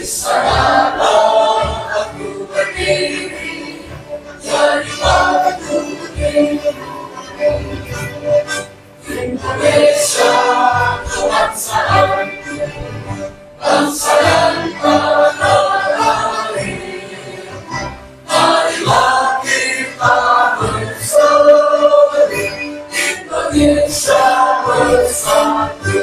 sanalah aku berdiri jadi batu Indonesia kebangsaan, bangsa yang tanah air. Marilah kita bersatu, Indonesia bersatu.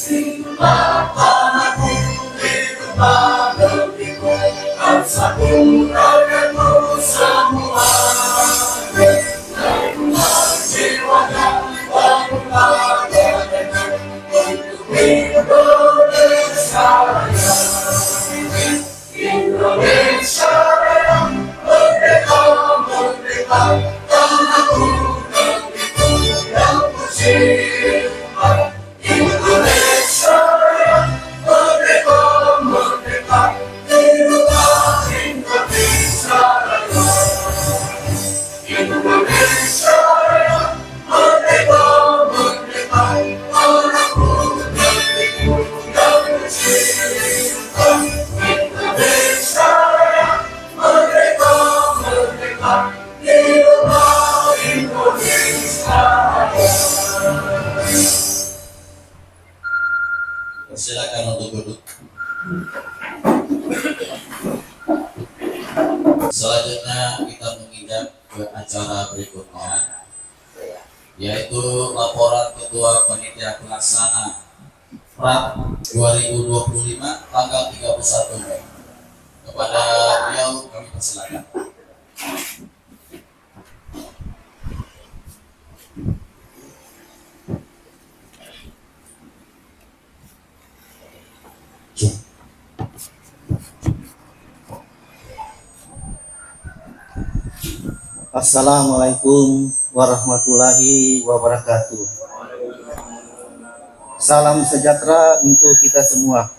Hiduplah tanahku, hiduplah negeriku, bangsaku, rakyatku semua. Bangunlah jiwanya, bangunlah badannya, untuk Indonesia Raya. Indonesia Raya, merdeka, merdeka, tanahku, negeriku yang ku cinta. Indonesia Raya, merdeka, merdeka, hiduplah Indonesia Raya. Indonesia Raya, merdeka, merdeka, tanahku, negeriku yang ku cinta. Indonesia Raya, merdeka, merdeka, hiduplah Indonesia Raya. Silakan untuk duduk. Selanjutnya kita menginjak ke acara berikutnya, yaitu laporan Ketua Panitia Pelaksana PRAP 2025 tanggal 31 Mei. Kepada beliau kami persilakan. Assalamualaikum warahmatullahi wabarakatuh. Salam sejahtera untuk kita semua.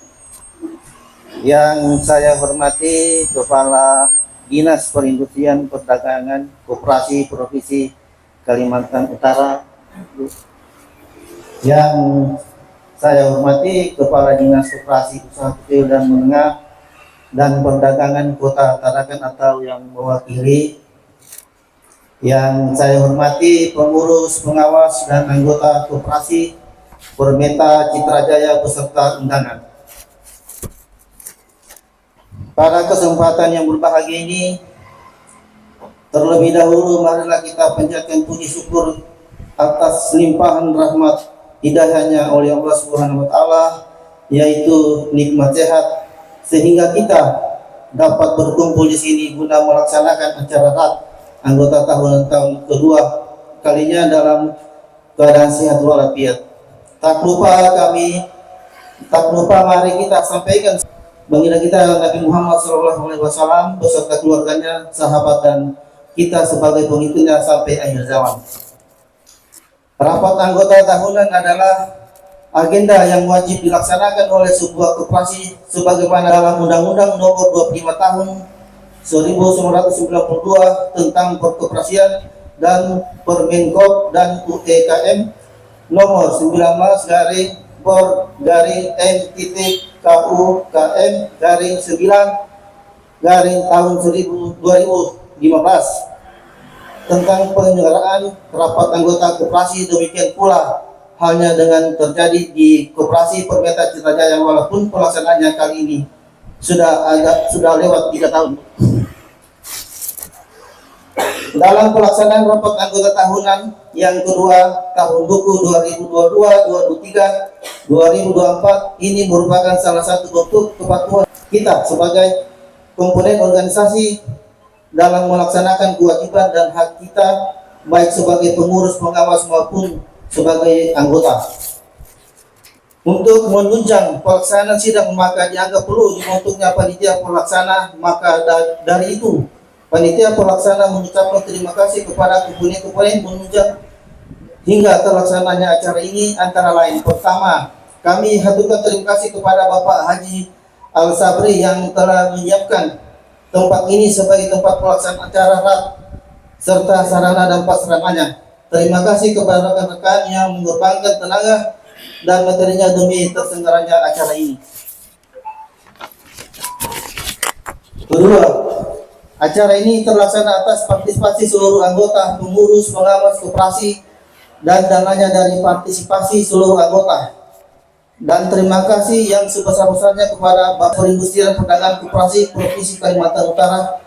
Yang saya hormati Kepala Dinas Perindustrian Perdagangan Koperasi Provinsi Kalimantan Utara. Yang saya hormati Kepala Dinas Koperasi Usaha Kecil dan Menengah dan Perdagangan Kota Tarakan atau yang mewakili. Yang saya hormati pengurus, pengawas, dan anggota koperasi Permeta Citra Jaya beserta undangan. Pada kesempatan yang berbahagia ini, terlebih dahulu marilah kita panjatkan puji syukur atas limpahan rahmat hidayahnya oleh Allah Subhanahu wa Ta'ala, yaitu nikmat sehat, sehingga kita dapat berkumpul di sini guna melaksanakan acara RAT anggota tahun kedua kalinya dalam keadaan sehat walafiat. Tak lupa mari kita sampaikan baginda kita Nabi Muhammad SAW beserta keluarganya, sahabat, dan kita sebagai pengikutnya sampai akhir zaman. Rapat anggota tahunan adalah agenda yang wajib dilaksanakan oleh sebuah koperasi sebagaimana dalam Undang-Undang Nomor 25 Tahun 1992 tentang perkoperasian dan Permenkop dan UTKM Nomor 19/M.KU/9 2015 tentang penyelenggaraan rapat anggota koperasi. Demikian pula halnya dengan terjadi di Koperasi Permeta Citra Jaya, walaupun pelaksanaannya kali ini sudah lewat 3 tahun. Dalam pelaksanaan rapat anggota tahunan yang kedua tahun buku 2022, 2023, 2024 ini merupakan salah satu bentuk kepatuhan kita sebagai komponen organisasi dalam melaksanakan kewajiban dan hak kita baik sebagai pengurus, pengawas maupun sebagai anggota. Untuk menunjang pelaksanaan sidang maka dianggap perlu dibentuknya panitia pelaksana. Maka dari itu panitia pelaksana mengucapkan terima kasih kepada komponen-komponen menunjang hingga terlaksananya acara ini, antara lain: pertama, kami haturkan terima kasih kepada Bapak Haji Al-Sabri yang telah menyiapkan tempat ini sebagai tempat pelaksanaan acara RAT serta sarana dan prasarananya. Terima kasih kepada rekan-rekan yang mengorbankan tenaga dan materinya demi terselenggaranya acara ini. Kedua, acara ini terlaksana atas partisipasi seluruh anggota, pengurus, pengawas koperasi, dan dananya dari partisipasi seluruh anggota. Dan terima kasih yang sebesar-besarnya kepada Bapak Perindustrian Perdagangan Koperasi Provinsi Kalimantan Utara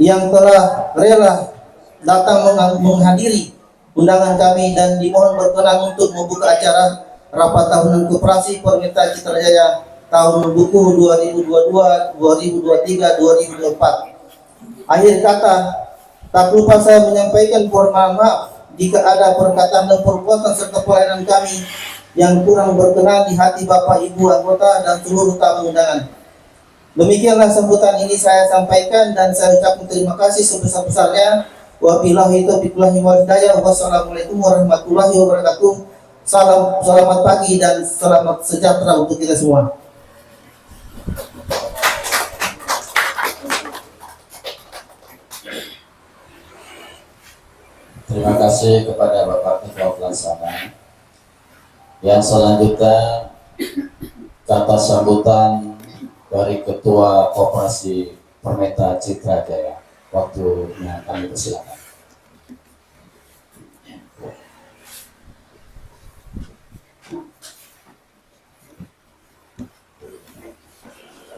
yang telah rela datang menghadiri undangan kami dan dimohon berkenan untuk membuka acara rapat tahunan koperasi Permeta Citra Jaya tahun buku 2022, 2023, 2024. Akhir kata, tak lupa saya menyampaikan permohonan maaf jika ada perkataan dan perbuatan serta pelayanan kami yang kurang berkenan di hati Bapak Ibu anggota dan seluruh tamu undangan. Demikianlah sambutan ini saya sampaikan dan saya ucapkan terima kasih sebesar-besarnya. Wabillahi taufiq wal hidayah. Wassalamualaikum warahmatullahi wabarakatuh. Selamat pagi dan selamat sejahtera untuk kita semua. Terima kasih kepada Bapak Ketua Pelaksana. Yang selanjutnya kata sambutan dari Ketua Koperasi Permeta Citra Jaya. Waktunya kami persilakan.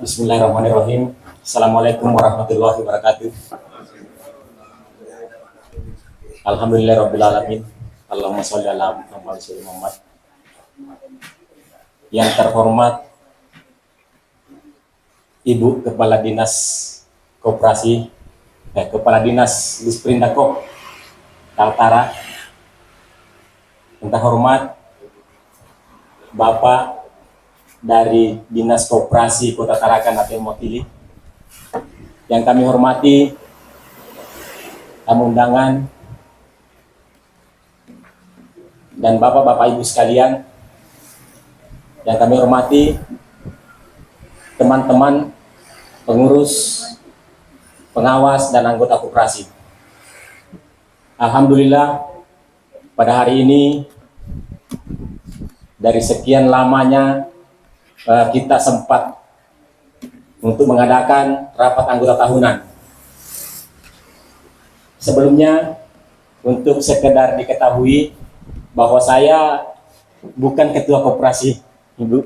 Bismillahirrahmanirrahim. Assalamualaikum warahmatullahi wabarakatuh. Alhamdulillahirrahmanirrahim. Allahumma sholli ala Muhammad. Yang terhormat Ibu Kepala Dinas Koperasi, Kepala Dinas Disprindakop Kaltara, yang terhormat Bapak dari Dinas Koperasi Kota Tarakan atau mewakili, yang kami hormati tamu undangan dan Bapak-Bapak Ibu sekalian, yang kami hormati teman-teman pengurus, pengawas, dan anggota koperasi. Alhamdulillah pada hari ini dari sekian lamanya kita sempat untuk mengadakan rapat anggota tahunan. Sebelumnya, untuk sekedar diketahui bahwa saya bukan ketua koperasi, Ibu.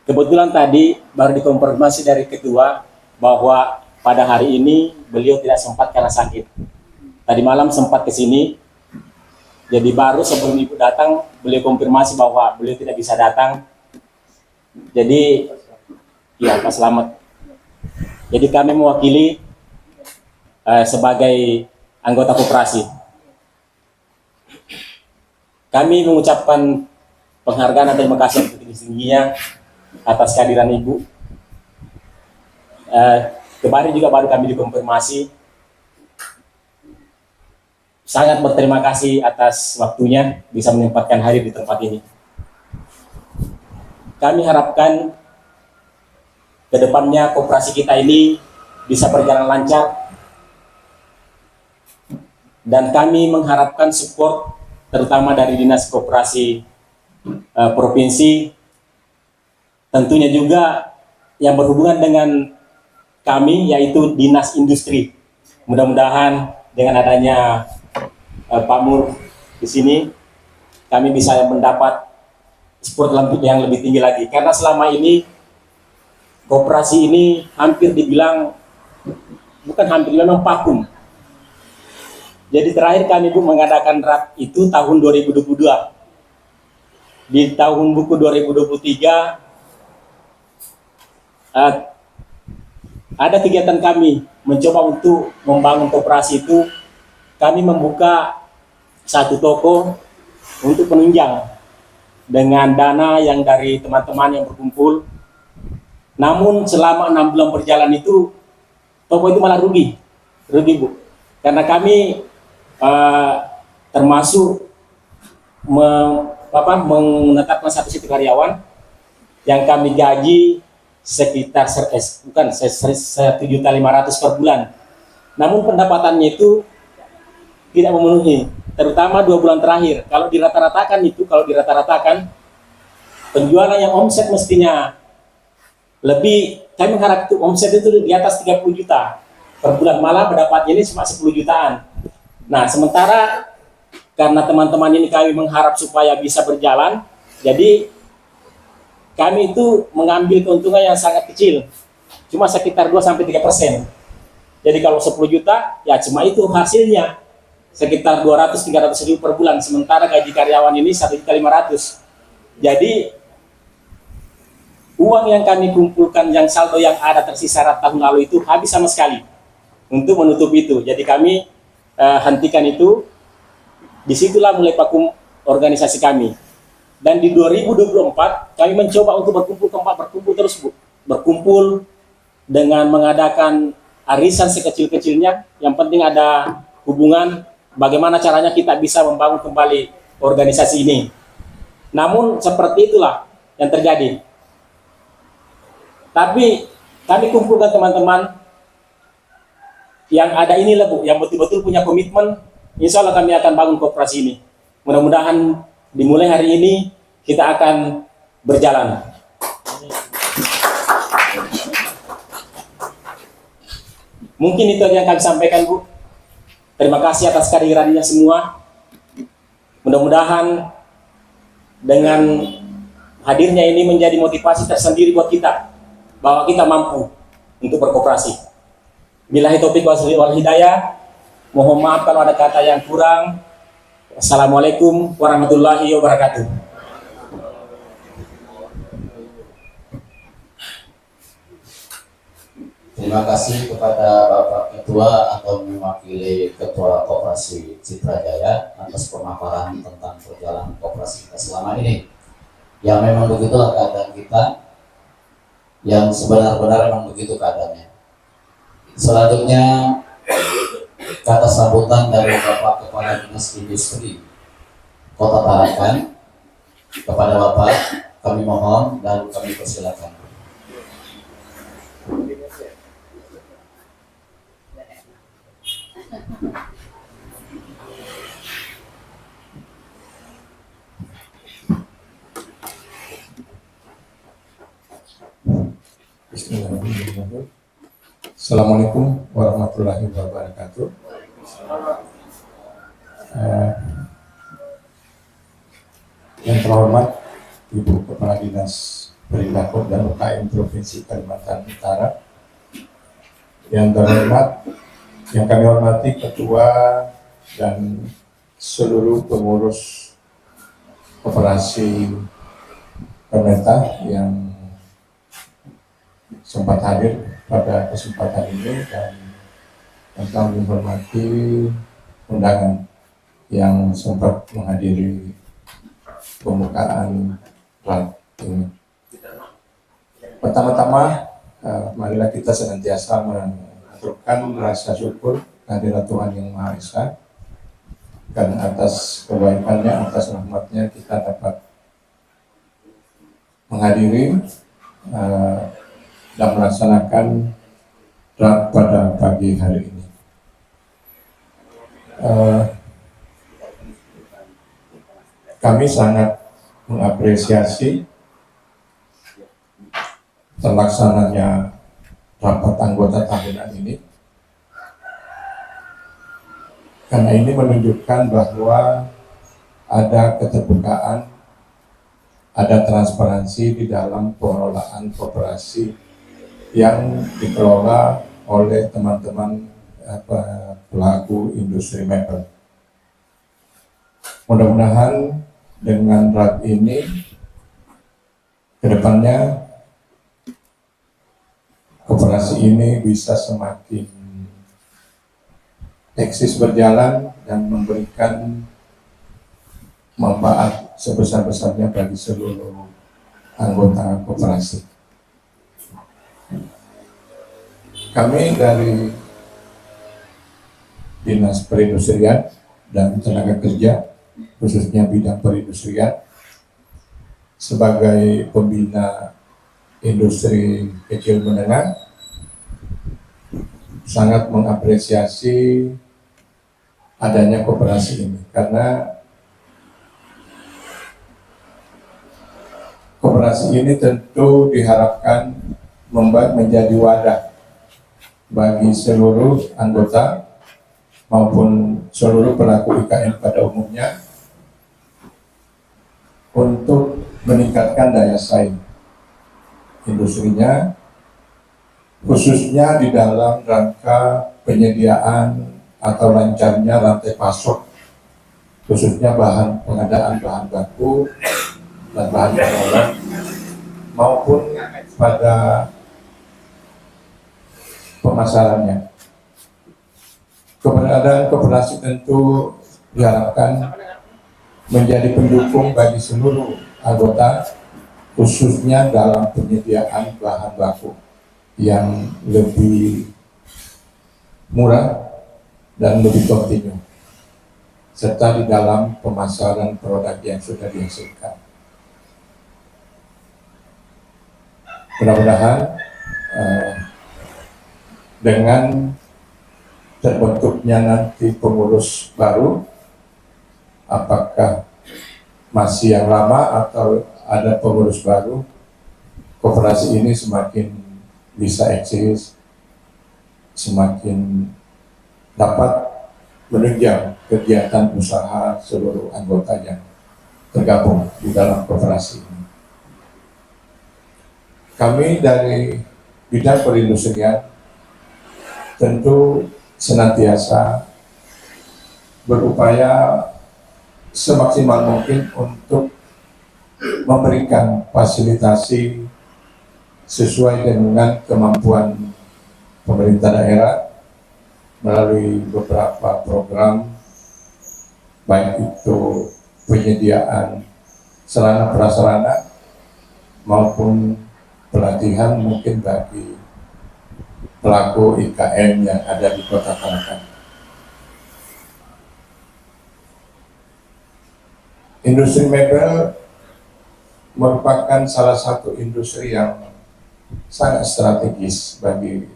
Kebetulan tadi baru dikonfirmasi dari ketua bahwa pada hari ini beliau tidak sempat karena sakit. Tadi malam sempat ke sini, jadi baru sebelum Ibu datang beliau konfirmasi bahwa beliau tidak bisa datang. Jadi ya Pak Selamat. Jadi kami mewakili sebagai anggota koperasi. Kami mengucapkan penghargaan dan terima kasih yang tinggi-tingginya atas kehadiran Ibu. Kemarin juga baru kami dikonfirmasi. Sangat berterima kasih atas waktunya bisa menyempatkan hadir di tempat ini. Kami harapkan ke depannya koperasi kita ini bisa berjalan lancar, dan kami mengharapkan support terutama dari Dinas Koperasi Provinsi, tentunya juga yang berhubungan dengan kami yaitu Dinas Industri. Mudah-mudahan dengan adanya Pak Mur di sini kami bisa mendapat support yang lebih tinggi lagi, karena selama ini koperasi ini hampir dibilang memang vakum. Jadi terakhir kami mengadakan RAP itu tahun 2022. Di tahun buku 2023 ada kegiatan kami mencoba untuk membangun koperasi itu. Kami membuka satu toko untuk penunjang dengan dana yang dari teman-teman yang berkumpul. Namun selama 6 bulan berjalan itu toko itu malah rugi Bu, karena kami termasuk menetapkan satu karyawan yang kami gaji sekitar 1.500.000 per bulan. Namun pendapatannya itu tidak memenuhi, terutama 2 bulan terakhir. Kalau dirata-ratakan penjualan yang omset mestinya lebih, kami mengharap itu omset itu di atas 30 juta per bulan, malah mendapatnya ini cuma 10 jutaan. Nah, sementara karena teman-teman ini kami mengharap supaya bisa berjalan, jadi kami itu mengambil keuntungan yang sangat kecil, cuma sekitar 2-3%. Jadi kalau 10 juta, ya cuma itu hasilnya, sekitar 200-300 ribu per bulan, sementara gaji karyawan ini 1.500.000. Jadi uang yang kami kumpulkan, yang saldo yang ada tersisa tahun lalu itu habis sama sekali untuk menutup itu. Jadi kami hentikan itu. Disitulah mulai vakum organisasi kami. Dan di 2024 kami mencoba untuk berkumpul terus, Bu. Berkumpul dengan mengadakan arisan sekecil-kecilnya. Yang penting ada hubungan bagaimana caranya kita bisa membangun kembali organisasi ini. Namun seperti itulah yang terjadi. Tapi kami kumpulkan teman-teman yang ada ini lah, Bu, yang betul-betul punya komitmen. Insya Allah kami akan bangun koperasi ini. Mudah-mudahan dimulai hari ini kita akan berjalan. Mungkin itu yang kami sampaikan, Bu. Terima kasih atas kehadirannya semua. Mudah-mudahan dengan hadirnya ini menjadi motivasi tersendiri buat kita bahwa kita mampu untuk berkoperasi. Billahi taufiq wal hidayah. Mohon maaf kalau ada kata yang kurang. Assalamualaikum warahmatullahi wabarakatuh. Terima kasih kepada Bapak Ketua atau mewakili Ketua Koperasi Citra Jaya atas pemaparan tentang perjalanan koperasi kita selama ini. Yang memang begitulah keadaan kita, yang sebenar-benar memang begitu keadaannya. Selanjutnya kata sambutan dari Bapak Kepala Dinas Industri Kota Tarakan. Kepada Bapak kami mohon dan kami persilakan. Bismillahirrahmanirrahim. Assalamualaikum warahmatullahi wabarakatuh. Yang terhormat Ibu Kepala Dinas Perilaku dan UKM Provinsi Kalimantan Utara, yang terhormat, yang kami hormati Ketua dan seluruh pengurus koperasi pemerintah yang sempat hadir pada kesempatan ini, dan kami menghormati undangan yang sempat menghadiri pembukaan RAT ini. Pertama-tama, marilah kita senantiasa mengaturkan rasa syukur kehadirat Tuhan Yang Maha Esa, karena atas kebaikannya, atas rahmatnya kita dapat menghadiri dan melaksanakan RAT pada pagi hari ini. Kami sangat mengapresiasi terlaksananya rapat anggota tahunan ini, karena ini menunjukkan bahwa ada keterbukaan, ada transparansi di dalam pengelolaan koperasi yang dikelola oleh teman-teman pelaku industri mebel. Mudah-mudahan dengan RAT ini kedepannya koperasi ini bisa semakin eksis berjalan dan memberikan manfaat sebesar-besarnya bagi seluruh anggota koperasi. Kami dari Dinas Perindustrian dan Tenaga Kerja, khususnya bidang perindustrian, sebagai pembina industri kecil menengah, sangat mengapresiasi adanya koperasi ini, karena koperasi ini tentu diharapkan menjadi wadah bagi seluruh anggota maupun seluruh pelaku IKM pada umumnya untuk meningkatkan daya saing industrinya, khususnya di dalam rangka penyediaan atau lancarnya rantai pasok, khususnya pengadaan bahan baku dan bahan pengolahan, maupun pada pemasarannya. Keberadaan koperasi tentu diharapkan menjadi pendukung bagi seluruh anggota, khususnya dalam penyediaan bahan baku yang lebih murah dan lebih kontinu, serta di dalam pemasaran produk yang sudah dihasilkan. Mudah-mudahan dengan terbentuknya nanti pengurus baru, apakah masih yang lama atau ada pengurus baru, koperasi ini semakin bisa eksis, semakin dapat menunjang kegiatan usaha seluruh anggota yang tergabung di dalam koperasi ini. Kami dari bidang perindustrian tentu senantiasa berupaya semaksimal mungkin untuk memberikan fasilitasi sesuai dengan kemampuan pemerintah daerah melalui beberapa program, baik itu penyediaan sarana prasarana maupun pelatihan mungkin bagi pelaku IKM yang ada di Kota Tarakan. Industri mebel merupakan salah satu industri yang sangat strategis bagi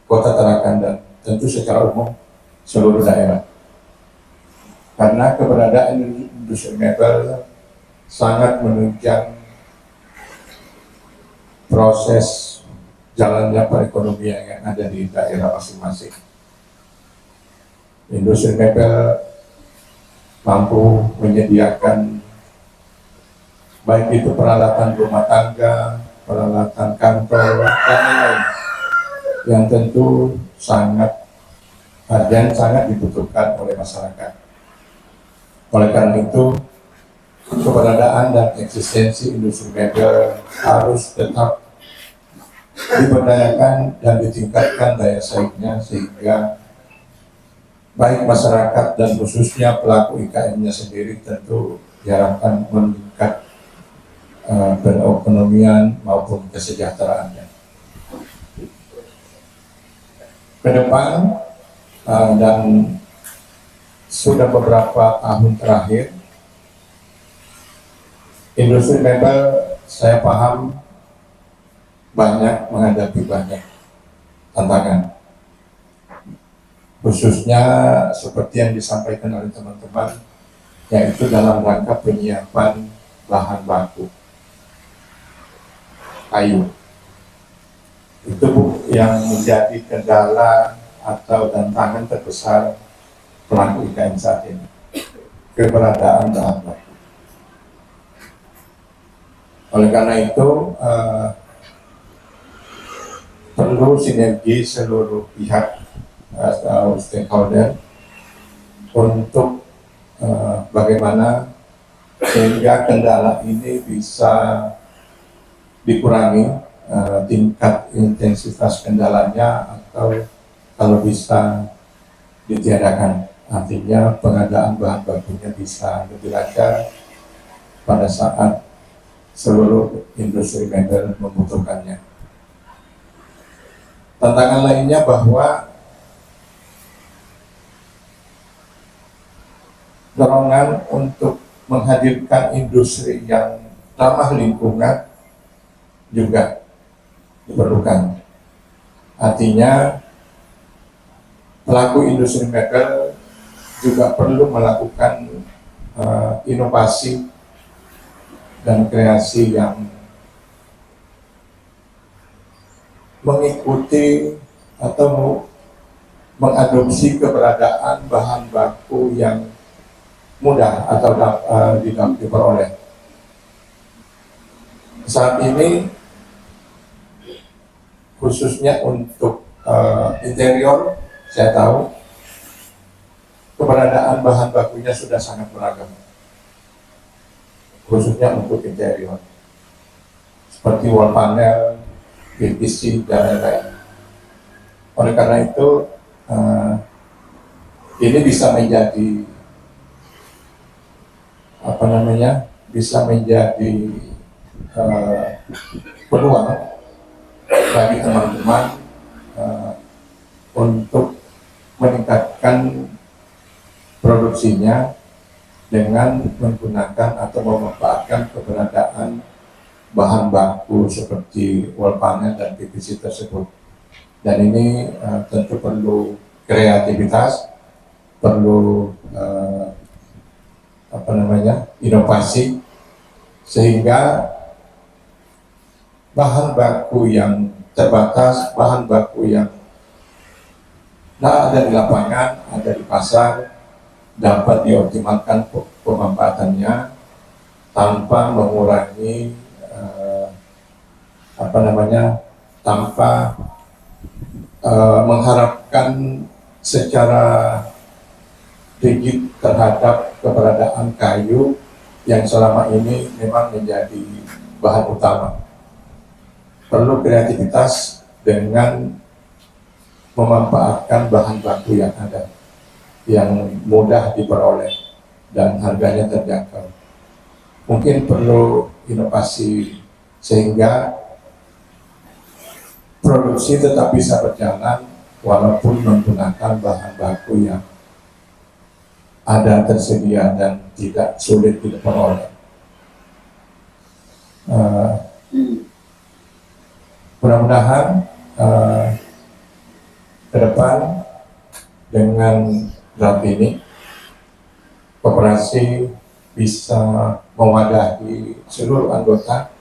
Kota Tarakan dan tentu secara umum seluruh daerah. Karena keberadaan industri mebel sangat menunjang proses jalannya perekonomian yang ada di daerah masing-masing. Industri mebel mampu menyediakan baik itu peralatan rumah tangga, peralatan kantor, dan lain-lain yang tentu sangat dibutuhkan oleh masyarakat. Oleh karena itu, keberadaan dan eksistensi industri mebel harus tetap diberdayakan dan ditingkatkan daya saingnya sehingga baik masyarakat dan khususnya pelaku IKM-nya sendiri tentu diharapkan meningkat perekonomian maupun kesejahteraannya. Ke depan dan sudah beberapa tahun terakhir, industri mebel saya paham menghadapi banyak tantangan, khususnya seperti yang disampaikan oleh teman-teman, yaitu dalam rangka penyiapan bahan baku kayu. Itu yang menjadi kendala atau tantangan terbesar pelaku IKM saat ini, keberadaan bahan baku. Oleh karena itu, perlu sinergi seluruh pihak atau stakeholder untuk bagaimana sehingga kendala ini bisa dikurangi, tingkat intensitas kendalanya atau kalau bisa ditiadakan. Artinya pengadaan bahan bakunya bisa lebih lancar pada saat seluruh industri mebel membutuhkannya. Tantangan lainnya bahwa dorongan untuk menghadirkan industri yang ramah lingkungan juga diperlukan. Artinya pelaku industri mebel juga perlu melakukan inovasi dan kreasi yang mengikuti atau mengadopsi keberadaan bahan baku yang mudah atau diperoleh. Saat ini khususnya untuk interior, saya tahu keberadaan bahan bakunya sudah sangat beragam, khususnya untuk interior seperti wall panel, PVC dan lain-lain. Oleh karena itu ini bisa menjadi bisa menjadi peluang bagi teman-teman untuk meningkatkan produksinya dengan menggunakan atau memanfaatkan keberadaan bahan baku seperti wall panel dan PVC tersebut. Dan ini tentu perlu kreativitas, perlu inovasi, sehingga bahan baku yang terbatas, bahan baku yang ada di lapangan, ada di pasar, dapat dioptimalkan pemanfaatannya tanpa mengurangi tanpa mengharapkan secara rigid terhadap keberadaan kayu yang selama ini memang menjadi bahan utama. Perlu kreativitas dengan memanfaatkan bahan baku yang ada, yang mudah diperoleh dan harganya terjangkau. Mungkin perlu inovasi sehingga produksi tetap bisa berjalan walaupun menggunakan bahan baku yang ada tersedia dan tidak sulit diperoleh. Mudah-mudahan ke depan dengan draft ini koperasi bisa mewadahi seluruh anggota,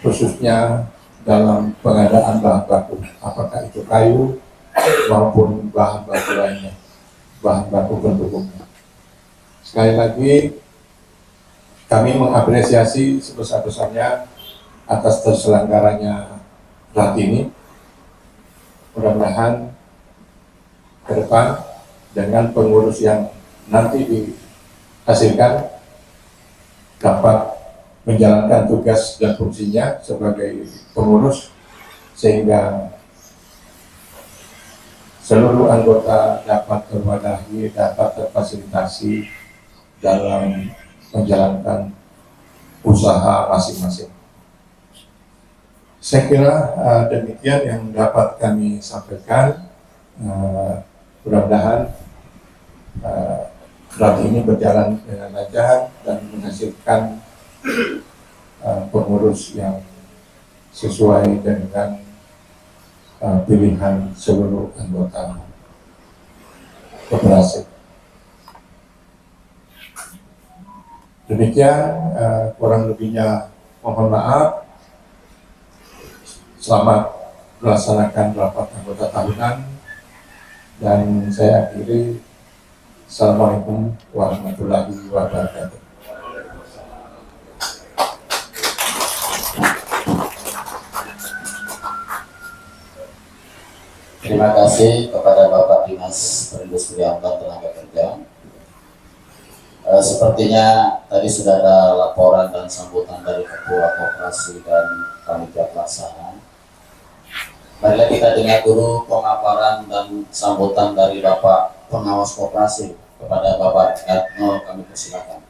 khususnya dalam pengadaan bahan baku, apakah itu kayu maupun bahan baku lainnya, bahan baku pendukungnya. Sekali lagi kami mengapresiasi sebesar-besarnya atas terselenggaranya draft ini. Mudah-mudahan ke depan dengan pengurus yang nanti dihasilkan dapat menjalankan tugas dan fungsinya sebagai pengurus, sehingga seluruh anggota dapat terwadahi, dapat terfasilitasi dalam menjalankan usaha masing-masing. Saya kira demikian yang dapat kami sampaikan. Mudah-mudahan draft ini berjalan dengan lancar dan menghasilkan pengurus yang sesuai dengan pilihan seluruh anggota koperasi. Demikian, kurang lebihnya mohon maaf. Selamat melaksanakan rapat anggota tahunan, dan saya akhiri. Assalamualaikum warahmatullahi wabarakatuh. Terima kasih kepada Bapak Dinas Perindustrian dan Tenaga Kerja. Sepertinya tadi sudah ada laporan dan sambutan dari Ketua Koperasi dan Panitia Pelaksana. Marilah kita dengar dulu pemaparan dan sambutan dari Bapak Pengawas Koperasi. Kepada Bapak Etno kami persilakan.